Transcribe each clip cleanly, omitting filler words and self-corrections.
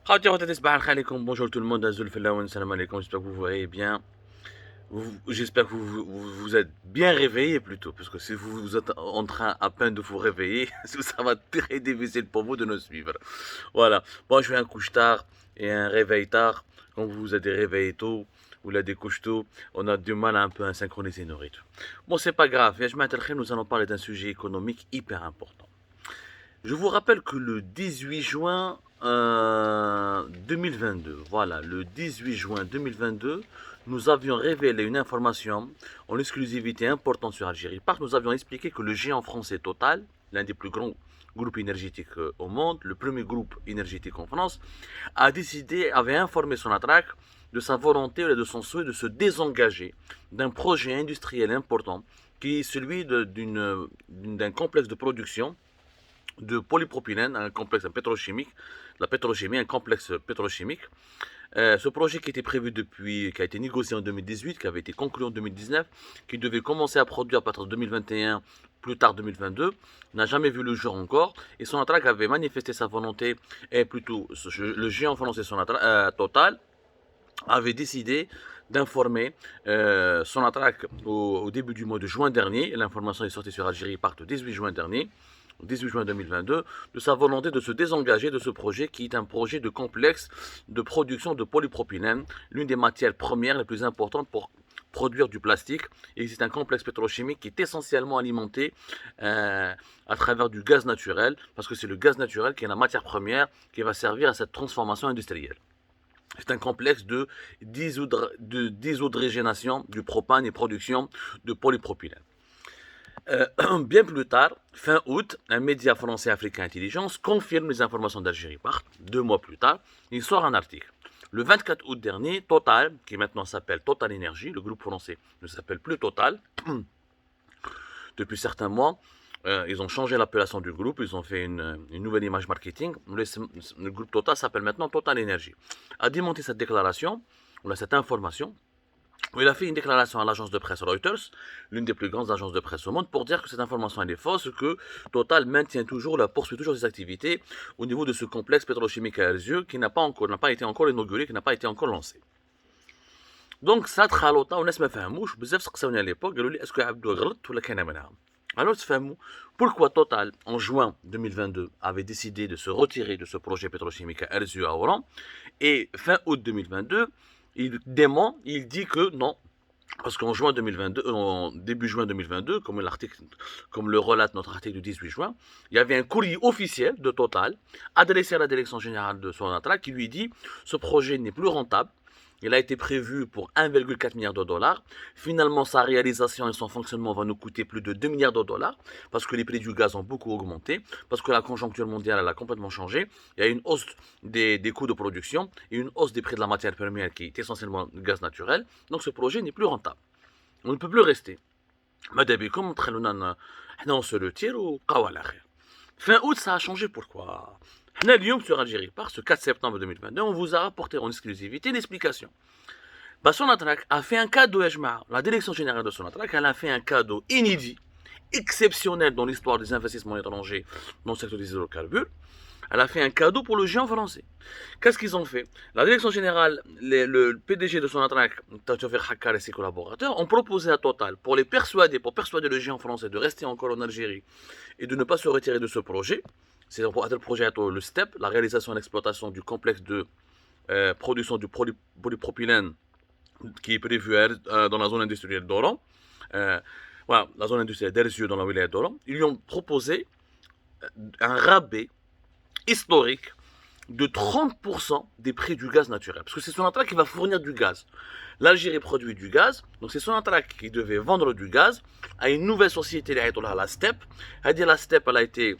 Bonjour tout le monde, Azul Fellaouen, salam alaikum, j'espère que vous allez bien. J'espère que vous êtes bien réveillés plutôt, parce que si vous êtes en train à peine de vous réveiller, ça va être très difficile pour vous de nous suivre. Voilà, moi je fais un couche tard et un réveil tard. Quand vous êtes des réveils tôt ou là des couches tôt, on a du mal à un peu à synchroniser nos rythmes. Bon, c'est pas grave, nous allons parler d'un sujet économique hyper important. Je vous rappelle que le 18 juin 2022, voilà, le 18 juin 2022, nous avions révélé une information en exclusivité importante sur Algérie Park. Nous avions expliqué que le géant français Total, l'un des plus grands groupes énergétiques au monde, le premier groupe énergétique en France, avait informé son attraque de sa volonté et de son souhait de se désengager d'un projet industriel important qui est celui d'un complexe de production de polypropylène, un complexe pétrochimique, la pétrochimie, un complexe pétrochimique. Ce projet qui était prévu depuis, qui a été négocié en 2018, qui avait été conclu en 2019, qui devait commencer à produire à partir de 2021, plus tard 2022, n'a jamais vu le jour encore. Et Sonatrach avait manifesté sa volonté, et plutôt le géant français Total avait décidé d'informer Sonatrach au début du mois de juin dernier. L'information est sortie sur Algérie Part le 18 juin dernier. 18 juin 2022, de sa volonté de se désengager de ce projet qui est un projet de complexe de production de polypropylène, l'une des matières premières les plus importantes pour produire du plastique. Et c'est un complexe pétrochimique qui est essentiellement alimenté à travers du gaz naturel, parce que c'est le gaz naturel qui est la matière première qui va servir à cette transformation industrielle. C'est un complexe de désodrégénation du propane et production de polypropylène. Bien plus tard, fin août, un média français Africain Intelligence confirme les informations d'Algérie Part. 2 mois plus tard, il sort un article. Le 24 août dernier, Total, qui maintenant s'appelle Total Energy, le groupe français ne s'appelle plus Total, depuis certains mois, ils ont changé l'appellation du groupe, ils ont fait une nouvelle image marketing. Le groupe Total s'appelle maintenant Total Energy. A démonté cette déclaration, ou cette information, il a fait une déclaration à l'agence de presse Reuters, l'une des plus grandes agences de presse au monde, pour dire que cette information elle est fausse, que Total poursuit toujours ses activités au niveau de ce complexe pétrochimique à Erzieux qui n'a pas été encore inauguré, qui n'a pas été encore lancé. Donc ça تخالطنا وناس ما فهموش بزاف سقساوني à l'époque قالوا لي اسكو عبدو غلط ولا كاينه منها. Alors تفهموا pourquoi Total en juin 2022 avait décidé de se retirer de ce projet pétrochimique à Erzieux à Oran et fin août 2022 il dit que non, parce qu'en juin 2022, en début juin 2022, comme le relate notre article du 18 juin, il y avait un courrier officiel de Total adressé à la direction générale de Sonatrach qui lui dit ce projet n'est plus rentable. Il a été prévu pour 1,4 milliard de dollars. Finalement, sa réalisation et son fonctionnement vont nous coûter plus de 2 milliards de dollars parce que les prix du gaz ont beaucoup augmenté, parce que la conjoncture mondiale elle a complètement changé. Il y a une hausse des coûts de production et une hausse des prix de la matière première qui est essentiellement le gaz naturel. Donc ce projet n'est plus rentable. On ne peut plus rester. On se retire au Fin août, ça a changé. Pourquoi? Sur Algérie, par ce 4 septembre 2022, on vous a rapporté en exclusivité l'explication. Sonatrach a fait un cadeau, la direction générale de Sonatrach, elle a fait un cadeau inédit, exceptionnel dans l'histoire des investissements étrangers dans le secteur des hydrocarbures. Elle a fait un cadeau pour le géant français. Qu'est-ce qu'ils ont fait? La direction générale, le PDG de Sonatrach, Tatofer Hakkar et ses collaborateurs, ont proposé à Total, pour persuader le géant français de rester encore en Algérie et de ne pas se retirer de ce projet. C'est le projet le STEP, la réalisation et l'exploitation du complexe de production du polypropylène qui est prévu dans la zone industrielle d'Oran. Voilà, la zone industrielle d'Erzieux dans la wilaya d'Oran. Ils lui ont proposé un rabais historique de 30% des prix du gaz naturel. Parce que c'est Sonatrach qui va fournir du gaz. L'Algérie produit du gaz, donc c'est Sonatrach qui devait vendre du gaz à une nouvelle société, la STEP. La STEP, elle a été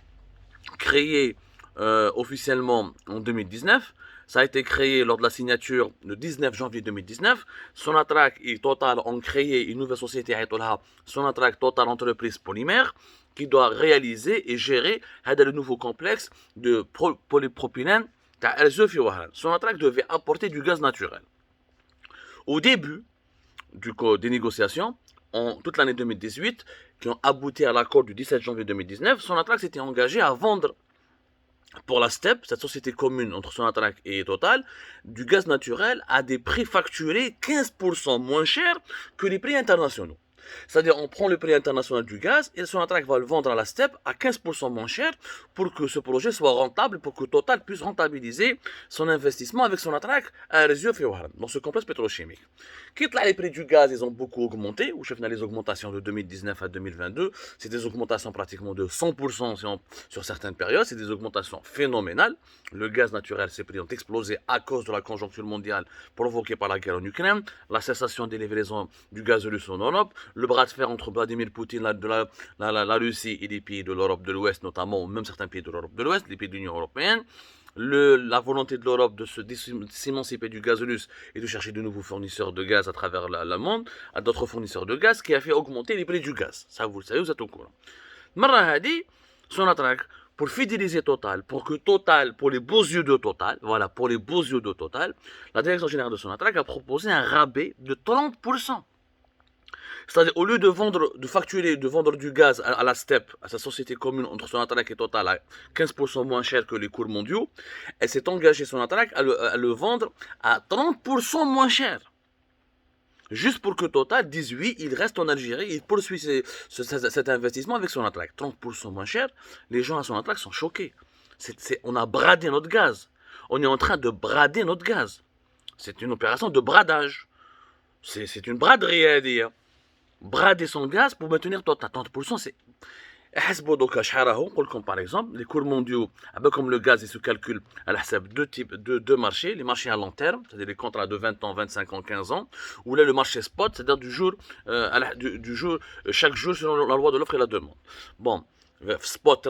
créée officiellement en 2019. Ça a été créé lors de la signature le 19 janvier 2019. Sonatrach et Total ont créé une nouvelle société, Sonatrach Total Entreprise Polymère, qui doit réaliser et gérer le nouveau complexe de polypropylène. Sonatrach devait apporter du gaz naturel. Au début des négociations, en toute l'année 2018, qui ont abouti à l'accord du 17 janvier 2019, Sonatrach s'était engagé à vendre pour la STEP, cette société commune entre Sonatrach et Total, du gaz naturel à des prix facturés 15% moins chers que les prix internationaux. C'est-à-dire, on prend le prix international du gaz et Sonatrach va le vendre à la STEP à 15% moins cher pour que ce projet soit rentable, pour que Total puisse rentabiliser son investissement avec Sonatrach à Reziof et Wahran, dans ce complexe pétrochimique. Quitte là, les prix du gaz, ils ont beaucoup augmenté, ou chef les augmentations de 2019 à 2022, c'est des augmentations pratiquement de 100% sur certaines périodes, c'est des augmentations phénoménales. Le gaz naturel, ses prix ont explosé à cause de la conjoncture mondiale provoquée par la guerre en Ukraine, la cessation des livraisons du gaz russe en Europe, le bras de fer entre Vladimir Poutine, la Russie et les pays de l'Europe de l'Ouest, notamment, même certains pays de l'Europe de l'Ouest, les pays de l'Union européenne, la volonté de l'Europe de s'émanciper du gaz russe et de chercher de nouveaux fournisseurs de gaz à travers le monde, à d'autres fournisseurs de gaz, qui a fait augmenter les prix du gaz. Ça, vous le savez, vous êtes au courant. Marra hadi, Sonatrach, pour fidéliser Total, pour que Total, pour les beaux yeux de Total, voilà, pour les beaux yeux de Total, la direction générale de Sonatrach a proposé un rabais de 30%. C'est-à-dire, au lieu de vendre du gaz à la STEP, à sa société commune entre Sonatrach et Total, à 15% moins cher que les cours mondiaux, elle s'est engagée, Sonatrach, à le vendre à 30% moins cher. Juste pour que Total dise oui, il reste en Algérie, il poursuit cet investissement avec Sonatrach. 30% moins cher, les gens à Sonatrach sont choqués. On a bradé notre gaz. On est en train de brader notre gaz. C'est une opération de bradage. C'est une braderie à dire. Brader son gaz pour maintenir Total. 30%, c'est... Par exemple, les cours mondiaux, comme le gaz, il se calcule à la deux marchés, les marchés à long terme, c'est-à-dire les contrats de 20 ans, 25 ans, 15 ans, ou là le marché spot, c'est-à-dire chaque jour selon la loi de l'offre et la demande. Bon, spot,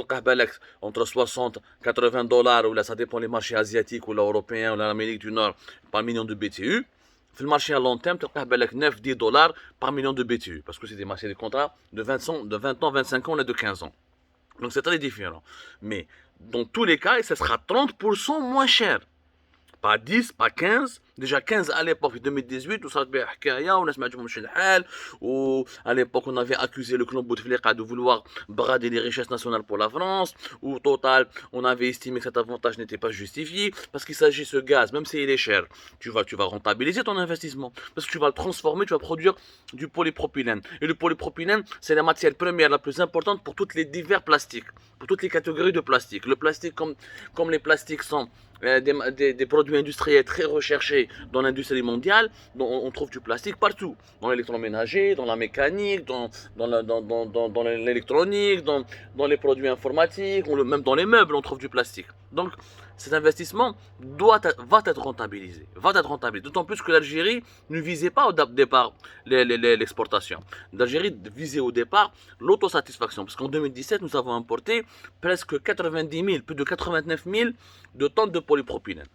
entre 60 80 dollars, ou là ça dépend des marchés asiatiques, ou là européens, ou là l'Amérique du Nord, par million de BTU. في المارشي à long terme, tu as 9-10 dollars par million de BTU. Parce que c'est des marchés de contrats de 20 ans, 25 ans, là de 15 ans. Donc c'est très différent. Mais dans tous les cas, ça sera 30% moins cher. Pas 10, pas 15. Déjà 15 à l'époque, 2018, où ça a حكاية, on a سمعتهم الحال, où à l'époque on avait accusé le Knob Bouteflika de vouloir brader les richesses nationales pour la France, ou total, on avait estimé que cet avantage n'était pas justifié, parce qu'il s'agit de ce gaz, même s'il est cher, tu vas rentabiliser ton investissement, parce que tu vas le transformer, tu vas produire du polypropylène. Et le polypropylène, c'est la matière première la plus importante pour toutes les divers plastiques, pour toutes les catégories de plastique. Le plastique, comme les plastiques sont des produits industriels très recherchés dans l'industrie mondiale, on trouve du plastique partout, dans l'électroménager, dans la mécanique, dans l'électronique, dans les produits informatiques, même dans les meubles, on trouve du plastique. Donc, cet investissement va être rentabilisé. D'autant plus que l'Algérie ne visait pas au départ l'exportation. L'Algérie visait au départ l'autosatisfaction. Parce qu'en 2017, nous avons importé presque 90 000, plus de 89 000 de tonnes de polypropylène.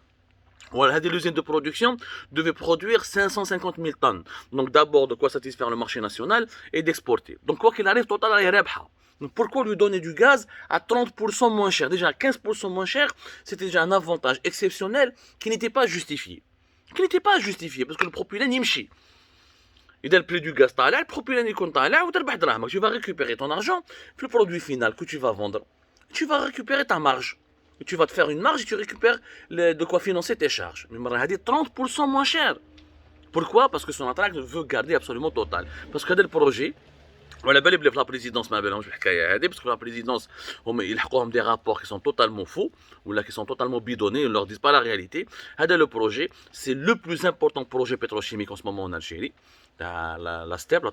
Voilà, l'usine de production devait produire 550 000 tonnes. Donc d'abord de quoi satisfaire le marché national et d'exporter. Donc quoi qu'il arrive, Total est rebha. Donc pourquoi lui donner du gaz à 30% moins cher? Déjà 15% moins cher, c'était déjà un avantage exceptionnel qui n'était pas justifié. Parce que le propylène يمشي. Et le prix du gaz طالع, le propylène il compte طالع وتربح دراهمك. Tu vas récupérer ton argent, puis le produit final que tu vas vendre. Tu vas récupérer ta marge. Et tu vas te faire une marge et tu récupères de quoi financer tes charges. Mais il dit 30% moins cher. Pourquoi? Parce que Sonatrach veut garder absolument Total. Parce que le projet, ولا بالي بلي في لا بريزيدونس ما بالهمش الحكايه هذه باسكو لا بريزيدونس هما يلحقوهم دي رابور qui sont totalement faux ولا qui sont totalement bidonnés, ils ne leur disent pas la réalité. هذا le projet, c'est le plus important projet pétrochimique en ce moment en Algérie. La STEP,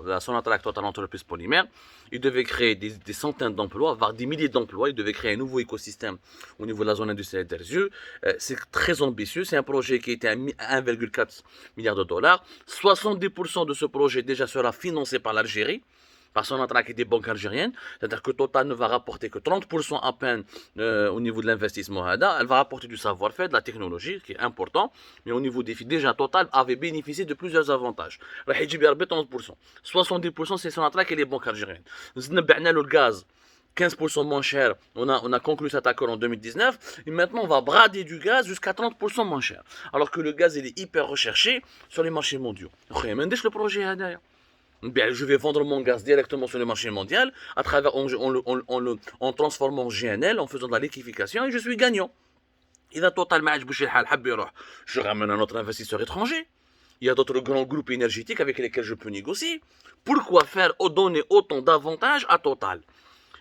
la Sonatrach Total Entreprise Polymère, il devait créer des centaines d'emplois, voire des milliers d'emplois. Il devait créer un nouveau écosystème au niveau de la zone industrielle d'Erzieux. C'est très ambitieux. C'est un projet qui était à 1,4 milliard de dollars. 70% de ce projet déjà sera financé par l'Algérie, par Sonatrach et des banques algériennes. C'est-à-dire que Total ne va rapporter que 30% à peine au niveau de l'investissement. Elle va rapporter du savoir-faire, de la technologie, qui est important. Mais au niveau des filles, déjà Total avait bénéficié de plusieurs avantages. 30%. 70% c'est Sonatrach et les banques algériennes. Nous avons le gaz 15% moins cher. On a conclu cet accord en 2019. Et maintenant, on va brader du gaz jusqu'à 30% moins cher. Alors que le gaz, il est hyper recherché sur les marchés mondiaux. Le projet est derrière. Bien, je vais vendre mon gaz directement sur le marché mondial à travers en transformant en GNL, en faisant de la liquéfaction et je suis gagnant. إذا توتال ما عجبوش الحال حب يروح, je ramène un autre investisseur étranger. Il y a d'autres grands groupes énergétiques avec lesquels je peux négocier. Pourquoi faire donner autant d'avantages à Total?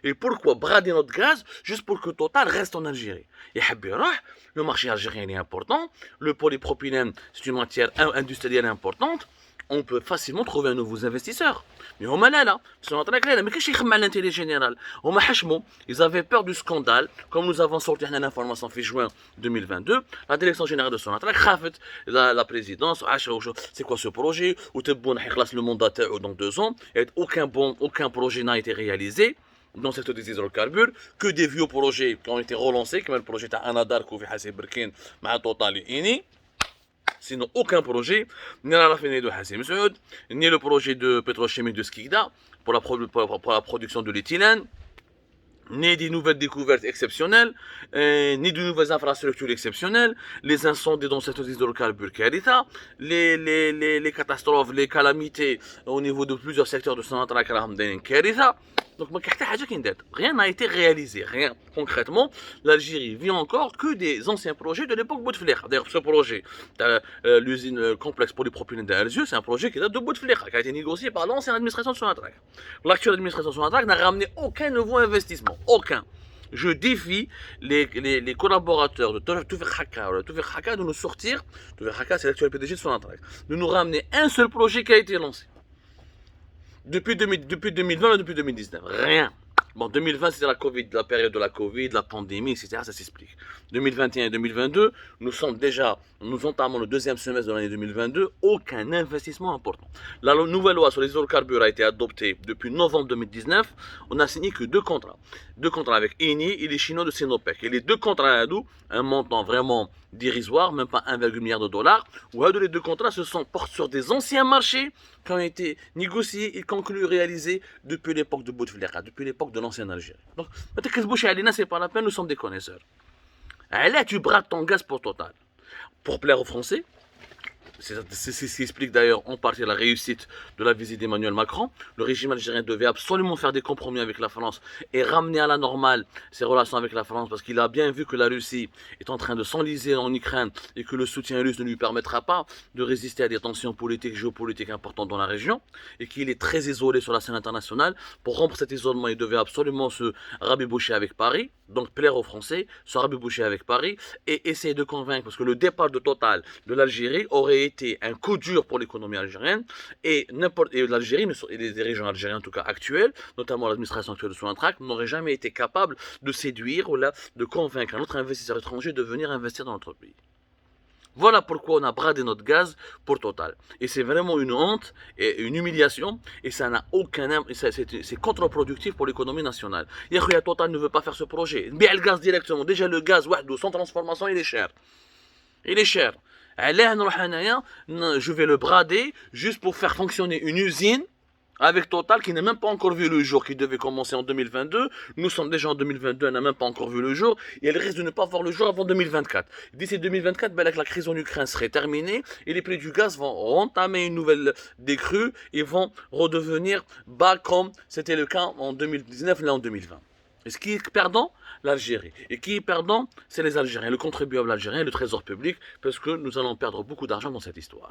Et pourquoi brader notre gaz juste pour que Total reste en Algérie? Et حب يروح, le marché algérien est important, le polypropylène c'est une matière industrielle importante, on peut facilement trouver un nouveau investisseur. Mais هما لا ما كاينش يخمم على l'intérêt général. هما حشموا, ils avaient peur du scandale, comme nous avons sorti l'information en juin 2022, la direction générale de Sonatrach خافت la présidence, c'est quoi ce projet, ou تبون حيخلص le mandat dans 2 ans, et aucun projet n'a été réalisé dans le secteur des hydrocarbures, que des vieux projets qui ont été relancés, comme le projet d'Anadarko في حسن بركين مع توتال إيني. Sinon, aucun projet, ni la raffinerie de Hassim Saoud, ni le projet de pétrochimie de Skikda pour la production de l'éthylène, ni des nouvelles découvertes exceptionnelles, ni de nouvelles infrastructures exceptionnelles, les incendies dans le secteur des hydrocarbures Karitha, les catastrophes, les calamités au niveau de plusieurs secteurs de Sonatrach Karitha. Donc, rien n'a été réalisé, rien concrètement. L'Algérie vit encore que des anciens projets de l'époque Bouteflika. D'ailleurs, ce projet, l'usine complexe polypropylène d'Alger, c'est un projet qui date de Bouteflika, qui a été négocié par l'ancienne administration de Sonatrach. L'actuelle administration de Sonatrach n'a ramené aucun nouveau investissement, aucun. Je défie les collaborateurs de Toufik Haka de nous sortir, Toufik Haka c'est l'actuel PDG de Sonatrach, de nous ramener un seul projet qui a été lancé. Depuis 2020 et depuis 2019, rien. Bon, 2020, c'était la période de la Covid, la pandémie, etc. Ça s'explique. 2021 et 2022, nous entamons le 2e semestre de l'année 2022, aucun investissement important. La nouvelle loi sur les hydrocarbures a été adoptée depuis novembre 2019. On n'a signé que 2 contrats. 2 contrats avec Eni et les Chinois de Sinopec. Et les 2 contrats à nous, un montant vraiment dérisoire, même pas 1,1 milliard de dollars, où les 2 contrats portent sur des anciens marchés qui ont été négociés et conclus, réalisés depuis l'époque de Bouteflika, depuis l'époque de l'ancienne Algérie. Donc, c'est pas la peine, nous sommes des connaisseurs. Là, tu brades ton gaz pour Total. Pour plaire aux Français, c'est ce qui explique d'ailleurs en partie la réussite de la visite d'Emmanuel Macron. Le régime algérien devait absolument faire des compromis avec la France et ramener à la normale ses relations avec la France parce qu'il a bien vu que la Russie est en train de s'enliser en Ukraine et que le soutien russe ne lui permettra pas de résister à des tensions politiques, géopolitiques importantes dans la région et qu'il est très isolé sur la scène internationale. Pour rompre cet isolement, il devait absolument se rabiboucher avec Paris, donc plaire aux Français, se rabiboucher avec Paris et essayer de convaincre parce que le départ de Total de l'Algérie aurait été un coup dur pour l'économie algérienne et l'Algérie et les dirigeants algériens en tout cas actuels, notamment l'administration actuelle de Sonatrach, n'auraient jamais été capables de séduire ou de convaincre un autre investisseur étranger de venir investir dans notre pays. Voilà pourquoi on a bradé notre gaz pour Total. Et c'est vraiment une honte et une humiliation. Et ça n'a aucun... C'est contre-productif pour l'économie nationale. Total ne veut pas faire ce projet. Mais le gaz directement. Déjà le gaz, sans transformation, il est cher. Il est cher. Je vais le brader juste pour faire fonctionner une usine avec Total qui n'a même pas encore vu le jour, qui devait commencer en 2022. Nous sommes déjà en 2022, elle n'a même pas encore vu le jour, et elle risque de ne pas voir le jour avant 2024. D'ici 2024, la crise en Ukraine serait terminée, et les prix du gaz vont entamer une nouvelle décrue, et vont redevenir bas comme c'était le cas en 2019, là en 2020. Et ce qui est perdant, l'Algérie. Et qui est perdant, c'est les Algériens, le contribuable algérien, le trésor public, parce que nous allons perdre beaucoup d'argent dans cette histoire.